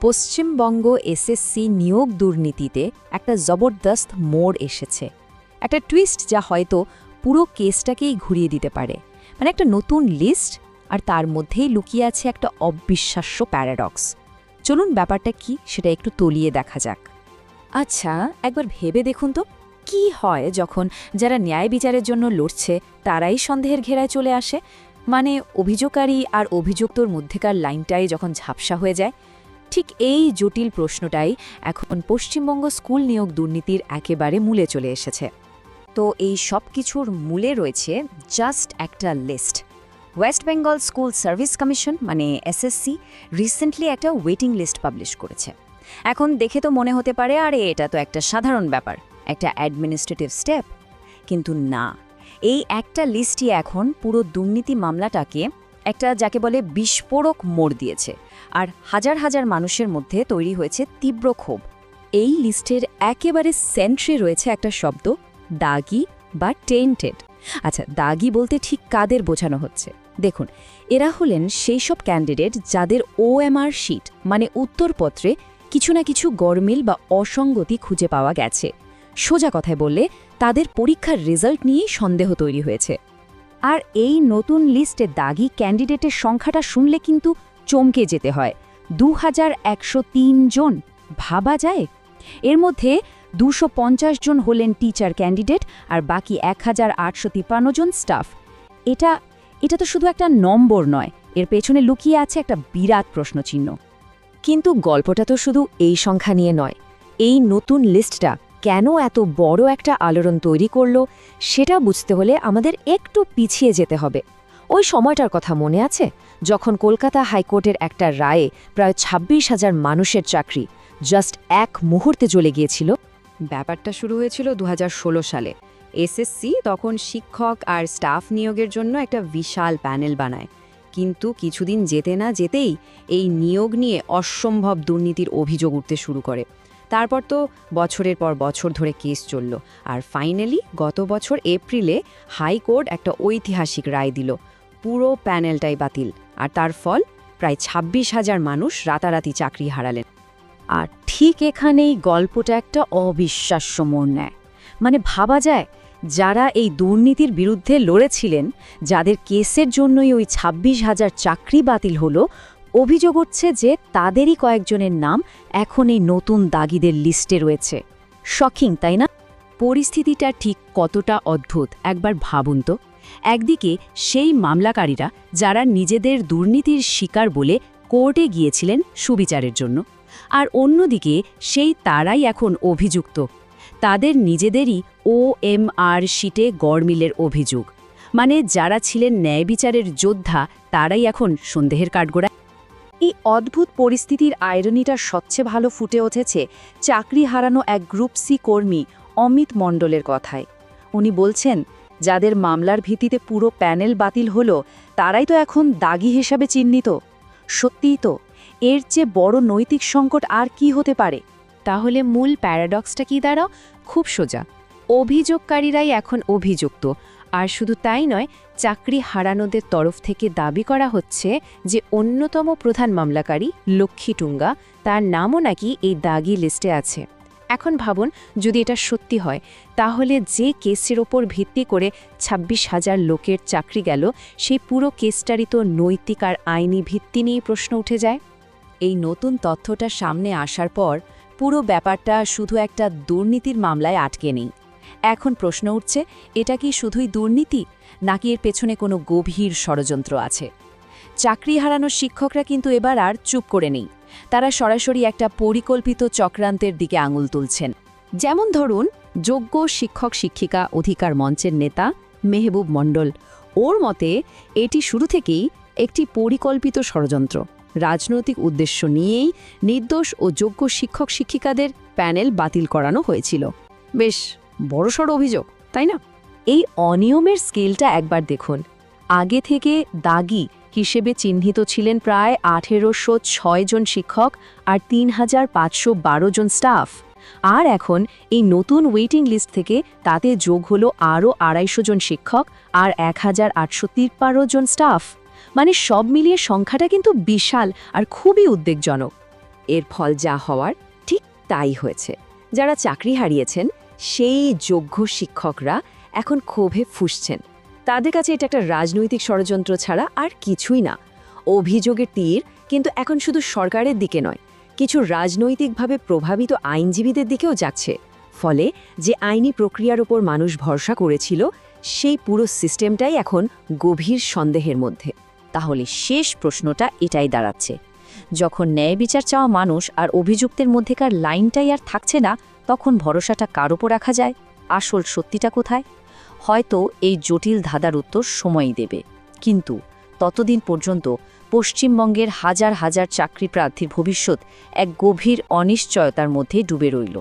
Paschimbanga SSC নিয়োগ দুর্নীতিতে একটা জবরদস্ত মোড় এসেছে। একটা টুইস্ট যা হয়তো পুরো কেসটাকেই ঘুরিয়ে দিতে পারে। মানে একটা নতুন লিস্ট, আর তার মধ্যেই লুকিয়ে আছে একটা অবিশ্বাস্য প্যারাডক্স। চলুন ব্যাপারটা কি সেটা একটু তলিয়ে দেখা যাক। আচ্ছা, একবার ভেবে দেখুন তো, কি হয় যখন যারা ন্যায় বিচারের জন্য লড়ছে তারাই সন্দেহের ঘেরায় চলে আসে? মানে অভিযোগকারী আর অভিযুক্তর মধ্যেকার লাইনটাই যখন ঝাপসা হয়ে যায়। ঠিক এই জটিল প্রশ্নটাই এখন পশ্চিমবঙ্গ স্কুল নিয়োগ দুর্নীতির একেবারে মূলে চলে এসেছে। তো এই সব কিছুর মূলে রয়েছে জাস্ট একটা list. West Bengal School Service Commission মানে এসএসসি রিসেন্টলি একটা ওয়েটিং লিস্ট পাবলিশ করেছে। এখন দেখে তো মনে হতে পারে আরে এটা তো একটা সাধারণ ব্যাপার, একটা অ্যাডমিনিস্ট্রেটিভ স্টেপ। কিন্তু না, এই একটা লিস্টই এখন পুরো দুর্নীতি মামলাটাকে একটা যাকে বলে বিস্ফোরক মোড় দিয়েছে, আর হাজার হাজার মানুষের মধ্যে তৈরি হয়েছে তীব্র ক্ষোভ। এই লিস্টের একেবারে সেন্ট্রে রয়েছে একটা শব্দ, দাগি বা টেন্টেড। আচ্ছা, দাগি বলতে ঠিক কাদের বোঝানো হচ্ছে? দেখুন, এরা হলেন সেই সব ক্যান্ডিডেট যাদের ওএমআর শিট মানে উত্তরপত্রে কিছু না কিছু গরমিল বা অসঙ্গতি খুঁজে পাওয়া গেছে। সোজা কথায় বললে তাদের পরীক্ষার রেজাল্ট নিয়েই সন্দেহ তৈরি হয়েছে। আর এই নতুন লিস্টে দাগি ক্যান্ডিডেটের সংখ্যাটা শুনলে কিন্তু চমকে যেতে হয়। 2103 জন, ভাবা যায়? এর মধ্যে 250 জন হলেন টিচার ক্যান্ডিডেট আর বাকি 1853 জন স্টাফ। এটা তো শুধু একটা নম্বর নয়, এর পেছনে লুকিয়ে আছে একটা বিরাট প্রশ্নচিহ্ন। কিন্তু গল্পটা তো শুধু এই সংখ্যা নিয়ে নয়। এই নতুন লিস্টটা কেন এত বড় একটা আলোড়ন তৈরি করল সেটা বুঝতে হলে আমাদের একটু পিছিয়ে যেতে হবে। ওই সময়টার কথা মনে আছে যখন কলকাতা হাইকোর্টের একটা রায়ে প্রায় 26,000 মানুষের চাকরি জাস্ট এক মুহূর্তে চলে গিয়েছিল? ব্যাপারটা শুরু হয়েছিল 2016 সালে। এসএসসি তখন শিক্ষক আর স্টাফ নিয়োগের জন্য একটা বিশাল প্যানেল বানায়। কিন্তু কিছুদিন যেতে না যেতেই এই নিয়োগ নিয়ে অসম্ভব দুর্নীতির অভিযোগ উঠতে শুরু করে। তারপর তো বছরের পর বছর ধরে কেস চলল, আর ফাইনালি গত বছর এপ্রিলে হাইকোর্ট একটা ঐতিহাসিক রায় দিল, পুরো প্যানেলটাই বাতিল। আর তার ফল প্রায় 26,000 মানুষ রাতারাতি চাকরি হারালেন। আর ঠিক এখানেই গল্পটা একটা অবিশ্বাস্য মোড় নেয়। মানে ভাবা যায়, যারা এই দুর্নীতির বিরুদ্ধে লড়েছিলেন, যাদের কেসের জন্যই ওই 26,000 চাকরি বাতিল হলো, অভিযোগ হচ্ছে যে তাদেরই কয়েকজনের নাম এখন এই নতুন দাগিদের লিস্টে রয়েছে। শকিং, তাই না? পরিস্থিতিটা ঠিক কতটা অদ্ভুত একবার ভাবুন তো। একদিকে সেই মামলাকারীরা যারা নিজেদের দুর্নীতির শিকার বলে কোর্টে গিয়েছিলেন সুবিচারের জন্য, আর অন্যদিকে সেই তারাই এখন অভিযুক্ত। তাদের নিজেদেরই ওএমআর শিটে গড়মিলের অভিযোগ। মানে যারা ছিলেন ন্যায় বিচারের যোদ্ধা তারাই এখন সন্দেহের কাঠগড়ায়। এই অদ্ভুত পরিস্থিতির আইরনিটা সবচেয়ে ভালো ফুটে উঠেছে চাকরি হারানো এক গ্রুপ সি কর্মী অমিত মণ্ডলের কথায়। উনি বলছেন, যাদের মামলার ভিত্তিতে পুরো প্যানেল বাতিল হলো তারাই তো এখন দাগি হিসাবে চিহ্নিত। সত্যিই তো, এর চেয়ে বড় নৈতিক সংকট আর কি হতে পারে? তাহলে মূল প্যারাডক্সটা কি দাঁড়াও? খুব সোজা, অভিযোগকারীরাই এখন অভিযুক্ত। আর শুধু তাই নয়, চাকরি হারানোদের তরফ থেকে দাবি করা হচ্ছে যে অন্যতম প্রধান মামলাকারী লক্ষ্মী টুঙ্গা, তার নামও নাকি এই দাগি লিস্টে আছে। এখন ভাবুন, যদি এটা সত্যি হয়, তাহলে যে কেসের ওপর ভিত্তি করে 26,000 লোকের চাকরি গেল, সেই পুরো কেসটারই তো নৈতিক আর আইনি ভিত্তি নিয়েই প্রশ্ন উঠে যায়। এই নতুন তথ্যটা সামনে আসার পর পুরো ব্যাপারটা শুধু একটা দুর্নীতির মামলায় আটকে নেই। এখন প্রশ্ন উঠছে, এটা কি শুধুই দুর্নীতি, নাকি এর পেছনে কোনো গভীর ষড়যন্ত্র আছে? চাকরি হারানো শিক্ষকরা কিন্তু এবার আর চুপ করে নেই। তারা সরাসরি একটা পরিকল্পিত চক্রান্তের দিকে আঙুল তুলছেন। যেমন ধরুন, যোগ্য শিক্ষক শিক্ষিকা অধিকার মঞ্চের নেতা মেহবুব মণ্ডল। ওর মতে এটি শুরু থেকেই একটি পরিকল্পিত ষড়যন্ত্র। রাজনৈতিক উদ্দেশ্য নিয়েই নির্দোষ ও যোগ্য শিক্ষক শিক্ষিকাদের প্যানেল বাতিল করানো হয়েছিল। বেশ বড়সড় অভিযোগ, তাই না? এই অনিয়মের স্কেলটা একবার দেখুন। আগে থেকে দাগি হিসেবে চিহ্নিত ছিলেন প্রায় 1,806 জন শিক্ষক আর 3,512 জন স্টাফ। আর এখন এই নতুন ওয়েটিং লিস্ট থেকে তাতে যোগ হলো আরও 250 জন শিক্ষক আর 1,853 জন স্টাফ। মানে সব মিলিয়ে সংখ্যাটা কিন্তু বিশাল আর খুবই উদ্বেগজনক। এর ফল যা হওয়ার ঠিক তাই হয়েছে। যারা চাকরি হারিয়েছেন সেই যোগ্য শিক্ষকরা এখন ক্ষোভে ফুঁসছেন। তাদের কাছে এটা একটা রাজনৈতিক ষড়যন্ত্র ছাড়া আর কিছুই না। অভিযোগের তীর কিন্তু এখন শুধু সরকারের দিকে নয়, কিছু রাজনৈতিকভাবে প্রভাবিত আইনজীবীদের দিকেও যাচ্ছে। ফলে যে আইনি প্রক্রিয়ার ওপর মানুষ ভরসা করেছিল সেই পুরো সিস্টেমটাই এখন গভীর সন্দেহের মধ্যে। তাহলে শেষ প্রশ্নটা এটাই দাঁড়াচ্ছে, যখন ন্যায় বিচার চাওয়া মানুষ আর অভিযুক্তের মধ্যেকার লাইনটাই আর থাকছে না, তখন ভরসাটা কার ওপর রাখা যায়? আসল সত্যিটা কোথায়? হয়তো এই জটিল ধাঁধার উত্তর সময়ই দেবে, কিন্তু ততদিন পর্যন্ত পশ্চিমবঙ্গের হাজার হাজার চাকরি প্রার্থীর ভবিষ্যৎ এক গভীর অনিশ্চয়তার মধ্যে ডুবে রইল।